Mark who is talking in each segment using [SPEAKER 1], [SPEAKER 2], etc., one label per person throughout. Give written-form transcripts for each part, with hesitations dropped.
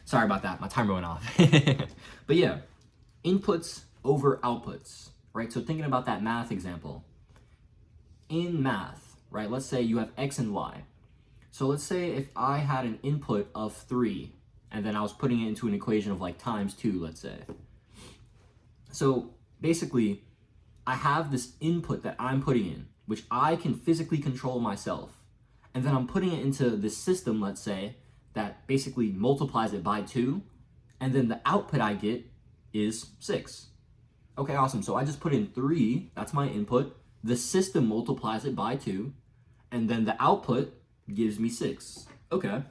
[SPEAKER 1] Sorry about that, my timer went off. But yeah, inputs over outputs, right? So thinking about that math example. In math, right, let's say you have x and y. So let's say if I had an input of 3, and then I was putting it into an equation of like times 2, let's say. So basically, I have this input that I'm putting in, which I can physically control myself. And then I'm putting it into this system, let's say, that basically multiplies it by 2. And then the output I get is 6. Okay, awesome. So I just put in 3, that's my input. The system multiplies it by 2. And then the output gives me 6. Okay.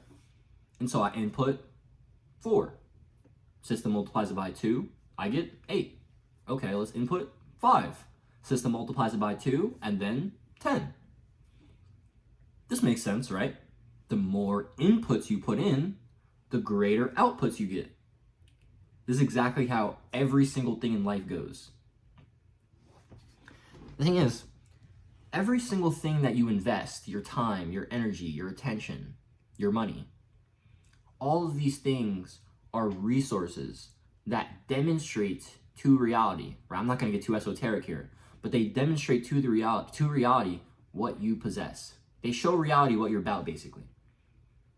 [SPEAKER 1] And so I input 4. System multiplies it by 2. I get 8. Okay, let's input 5. System multiplies it by 2, and then 10. This makes sense, right? The more inputs you put in, the greater outputs you get. This is exactly how every single thing in life goes. The thing is, every single thing that you invest, your time, your energy, your attention, your money, all of these things are resources that demonstrate to reality, right? I'm not going to get too esoteric here, but they demonstrate to reality what you possess. They show reality what you're about, basically.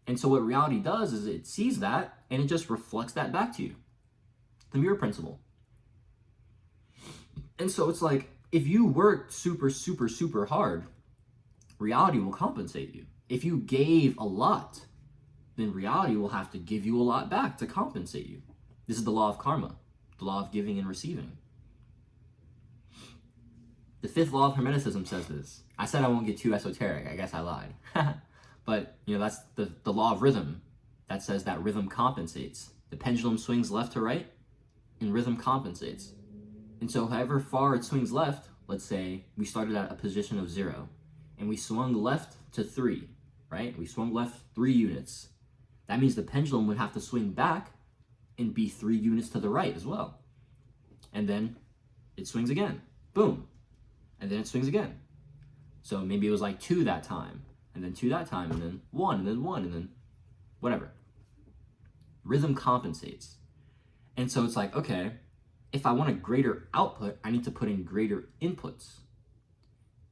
[SPEAKER 1] And so what reality does is it sees that and it just reflects that back to you. The mirror principle. And so it's like, if you work super, super, super hard, reality will compensate you. If you gave a lot, then reality will have to give you a lot back to compensate you. This is the law of karma, the law of giving and receiving. The 5th law of Hermeticism says this. I said I won't get too esoteric. I guess I lied. But, that's the law of rhythm that says that rhythm compensates. The pendulum swings left to right, and rhythm compensates. And so however far it swings left, let's say we started at a position of 0, and we swung left to 3, right? We swung left 3 units. That means the pendulum would have to swing back and be 3 units to the right as well. And then it swings again. Boom. And then it swings again. So maybe it was like 2 that time, and then 2 that time, and then 1, and then 1, and then whatever. Rhythm compensates. And so it's like, okay, if I want a greater output, I need to put in greater inputs.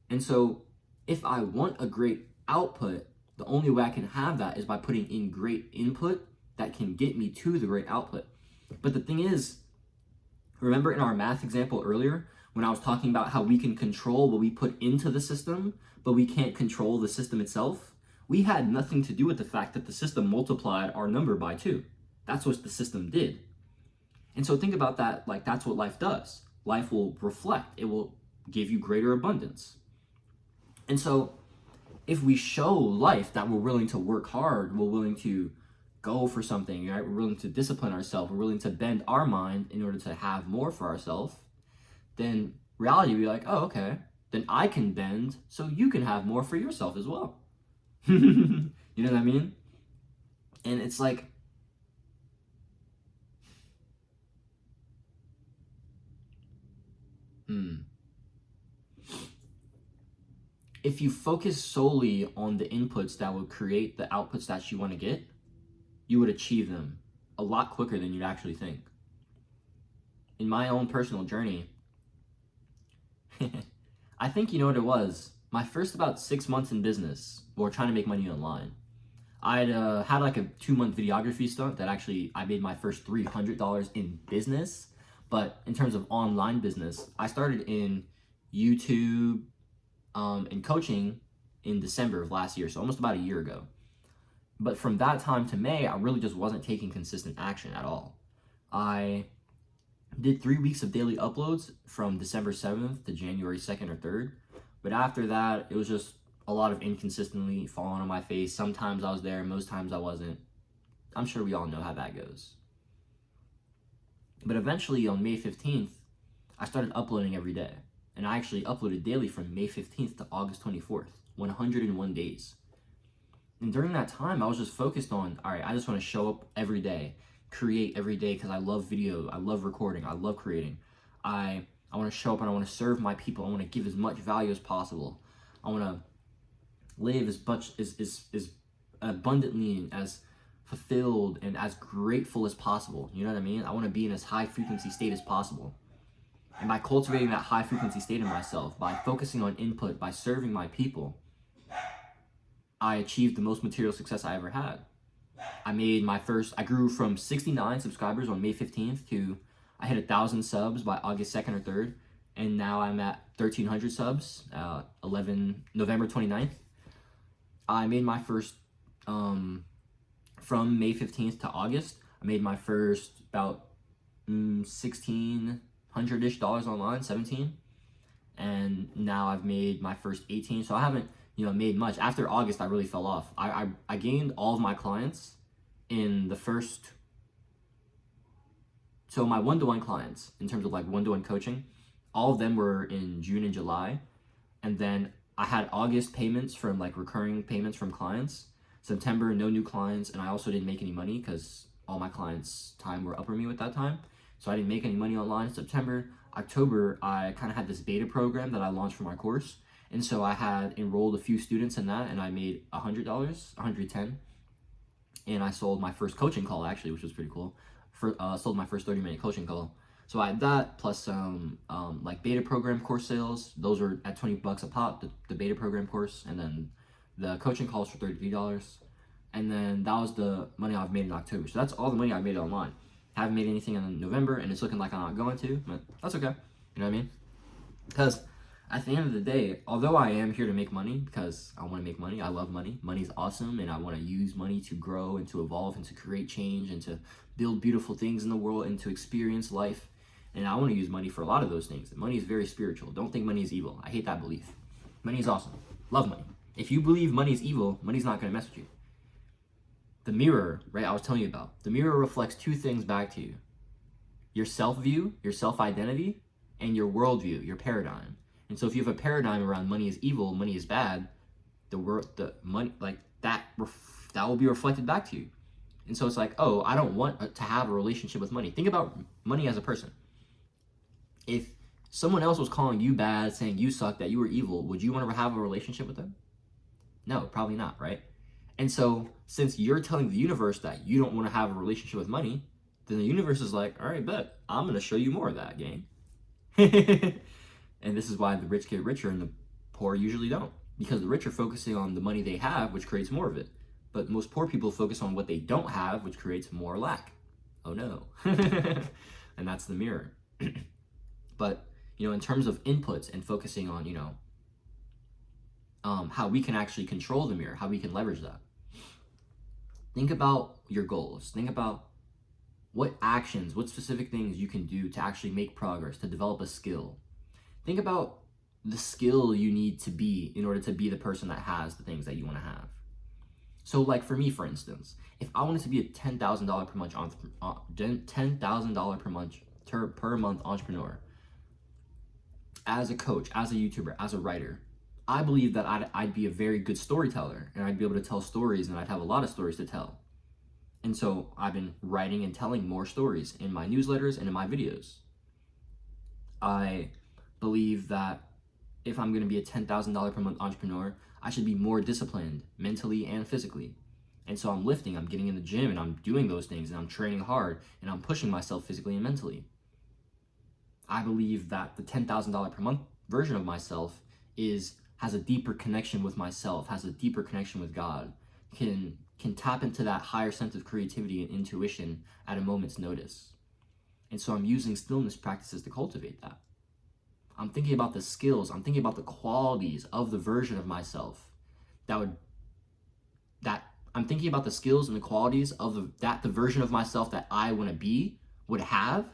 [SPEAKER 1] And so if I want a great output, the only way I can have that is by putting in great input that can get me to the great output. But the thing is, remember in our math example earlier, when I was talking about how we can control what we put into the system, but we can't control the system itself? We had nothing to do with the fact that the system multiplied our number by 2. That's what the system did. And so think about that, like that's what life does. Life will reflect, it will give you greater abundance. And so if we show life that we're willing to work hard, we're willing to go for something, right? We're willing to discipline ourselves, we're willing to bend our mind in order to have more for ourselves, then reality will be like, oh, okay, then I can bend so you can have more for yourself as well. You know what I mean? And it's like, if you focus solely on the inputs that will create the outputs that you want to get, you would achieve them a lot quicker than you'd actually think. In my own personal journey, I think you know what it was. My first about 6 months in business, or trying to make money online, I'd had like a 2-month videography stunt that actually I made my first $300 in business. But in terms of online business, I started in YouTube and coaching in December of last year, so almost about a year ago. But from that time to May, I really just wasn't taking consistent action at all. I did 3 weeks of daily uploads from December 7th to January 2nd or 3rd. But after that, it was just a lot of inconsistently falling on my face. Sometimes I was there, most times I wasn't. I'm sure we all know how that goes. But eventually on May 15th, I started uploading every day. And I actually uploaded daily from May 15th to August 24th, 101 days. And during that time, I was just focused on, all right, I just want to show up every day, create every day because I love video, I love recording, I love creating. I want to show up and I want to serve my people. I want to give as much value as possible. I want to live as much as abundantly and as fulfilled and as grateful as possible. You know what I mean? I want to be in as high frequency state as possible. And by cultivating that high frequency state in myself, by focusing on input, by serving my people, I achieved the most material success I ever had. I grew from 69 subscribers on May 15th to I hit 1,000 subs by August 2nd or 3rd. And now I'm at 1,300 subs, November 29th. I made my first, from May 15th to August, I made my first about $1,600-ish online, 17. And now I've made my first 18. So I haven't, made much. After August, I really fell off. I gained all of my clients in the first, so my one-to-one clients, in terms of like one-to-one coaching, all of them were in June and July. And then I had August payments from like recurring payments from clients. September, no new clients. And I also didn't make any money because all my clients' time were up for me at that time. So I didn't make any money online in September. October, I kind of had this beta program that I launched for my course. And so I had enrolled a few students in that, and I made $100, $110. And I sold my first coaching call, actually, which was pretty cool. Sold my first 30-minute coaching call. So I had that plus some like beta program course sales. Those are at $20 a pop, the beta program course, and then the coaching calls for $33. And then that was the money I've made in October. So that's all the money I've made online. Haven't made anything in November, and it's looking like I'm not going to, but that's okay. You know what I mean? Because at the end of the day, although I am here to make money, because I want to make money, I love money. Money's awesome, and I want to use money to grow and to evolve and to create change and to build beautiful things in the world and to experience life. And I want to use money for a lot of those things. Money is very spiritual. Don't think money is evil. I hate that belief. Money is awesome. Love money. If you believe money is evil, money's not going to mess with you. The mirror, right, I was telling you about. The mirror reflects two things back to you. Your self-view, your self-identity, and your worldview, your paradigm. And so if you have a paradigm around money is evil, money is bad, the money, like that will be reflected back to you. And so it's like, oh, I don't want to have a relationship with money. Think about money as a person. If someone else was calling you bad, saying you suck, that you were evil, would you want to have a relationship with them? No, probably not, right? And so since you're telling the universe that you don't want to have a relationship with money, then the universe is like, all right, bet, I'm going to show you more of that, gang. And this is why the rich get richer and the poor usually don't. Because the rich are focusing on the money they have, which creates more of it. But most poor people focus on what they don't have, which creates more lack. Oh no. And that's the mirror. But, in terms of inputs and focusing on, how we can actually control the mirror, how we can leverage that. Think about your goals. Think about what actions, what specific things you can do to actually make progress, to develop a skill. Think about the skill you need to be in order to be the person that has the things that you want to have. So like for me, for instance, if I wanted to be a $10,000 per month per month entrepreneur, as a coach, as a YouTuber, as a writer, I believe that I'd be a very good storyteller, and I'd be able to tell stories, and I'd have a lot of stories to tell. And so I've been writing and telling more stories in my newsletters and in my videos. I believe that if I'm going to be a $10,000 per month entrepreneur, I should be more disciplined mentally and physically. And so I'm lifting, I'm getting in the gym, and I'm doing those things, and I'm training hard, and I'm pushing myself physically and mentally. I believe that the $10,000 per month version of myself has a deeper connection with myself, has a deeper connection with God, can tap into that higher sense of creativity and intuition at a moment's notice. And so I'm using stillness practices to cultivate that. I'm thinking about the skills, I'm thinking about the qualities of the version of myself I'm thinking about the skills and the qualities of the version of myself that I want to be, would have,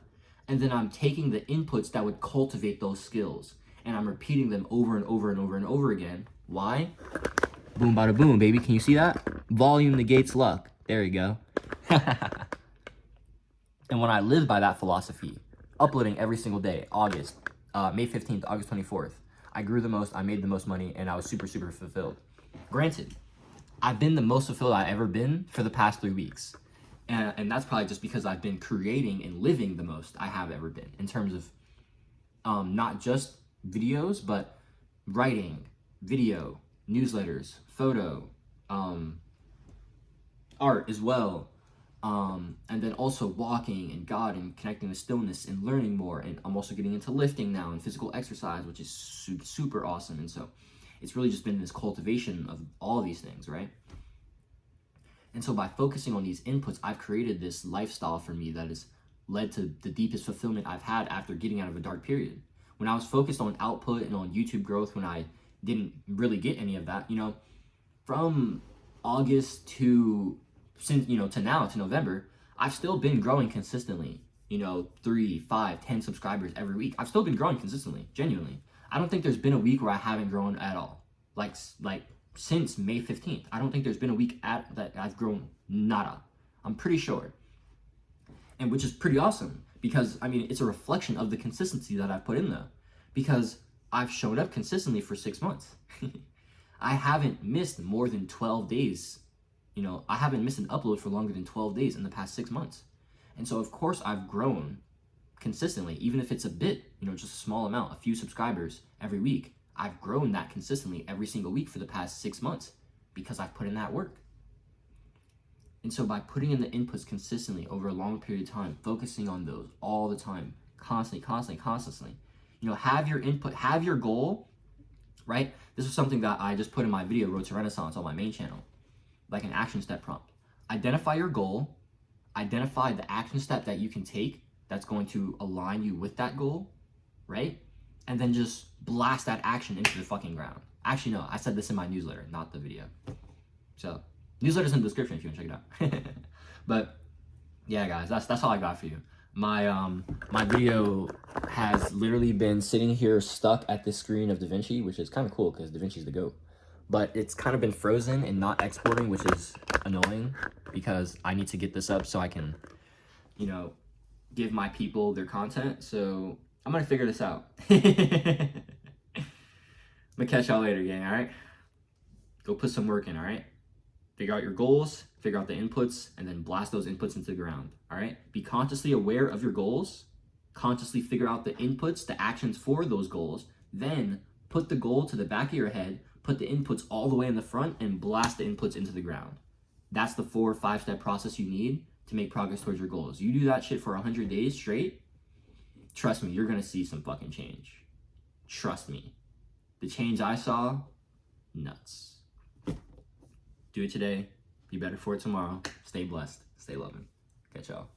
[SPEAKER 1] and then I'm taking the inputs that would cultivate those skills, and I'm repeating them over and over and over and over again. Why? Boom, bada boom, baby. Can you see that? Volume negates luck. There you go. And when I live by that philosophy, uploading every single day, May 15th, August 24th, I grew the most, I made the most money, and I was super, super fulfilled. Granted, I've been the most fulfilled I've ever been for the past 3 weeks. And that's probably just because I've been creating and living the most I have ever been in terms of not just videos, but writing, video, newsletters, photo, art as well. And then also walking and God and connecting with stillness and learning more. And I'm also getting into lifting now and physical exercise, which is super awesome. And so it's really just been this cultivation of all these things, right? And so by focusing on these inputs, I've created this lifestyle for me that has led to the deepest fulfillment I've had after getting out of a dark period. When I was focused on output and on YouTube growth, when I didn't really get any of that, you know, from August to now to November, I've still been growing consistently, 3, 5, 10 subscribers every week. I've still been growing consistently, genuinely. I don't think there's been a week where I haven't grown at all. Like since May 15th, I don't think there's been a week that I've grown nada. I'm pretty sure. And which is pretty awesome because, I mean, it's a reflection of the consistency that I've put in there because I've shown up consistently for 6 months. I haven't missed more than 12 days. I haven't missed an upload for longer than 12 days in the past 6 months. And so, of course, I've grown consistently, even if it's a bit, just a small amount, a few subscribers every week. I've grown that consistently every single week for the past 6 months because I've put in that work. And so by putting in the inputs consistently over a long period of time, focusing on those all the time, constantly, have your input, have your goal, right? This is something that I just put in my video, Road to Renaissance, on my main channel, like an action step prompt. Identify your goal, identify the action step that you can take that's going to align you with that goal, right? And then just blast that action into the fucking ground. Actually, no, I said this in my newsletter, not the video. So, newsletter's in the description if you want to check it out. But yeah, guys, that's all I got for you. My video has literally been sitting here stuck at this screen of DaVinci, which is kind of cool because DaVinci's the GOAT. But it's kind of been frozen and not exporting, which is annoying because I need to get this up so I can, give my people their content. So I'm gonna figure this out. I'm gonna catch y'all later, gang, all right? Go put some work in, all right? Figure out your goals, figure out the inputs, and then blast those inputs into the ground, all right? Be consciously aware of your goals, consciously figure out the inputs, the actions for those goals, then put the goal to the back of your head, put the inputs all the way in the front, and blast the inputs into the ground. That's the 4 or 5-step process you need to make progress towards your goals. You do that shit for 100 days straight, trust me, you're gonna see some fucking change. Trust me. The change I saw, nuts. Do it today. Be better for it tomorrow. Stay blessed. Stay loving. Catch y'all.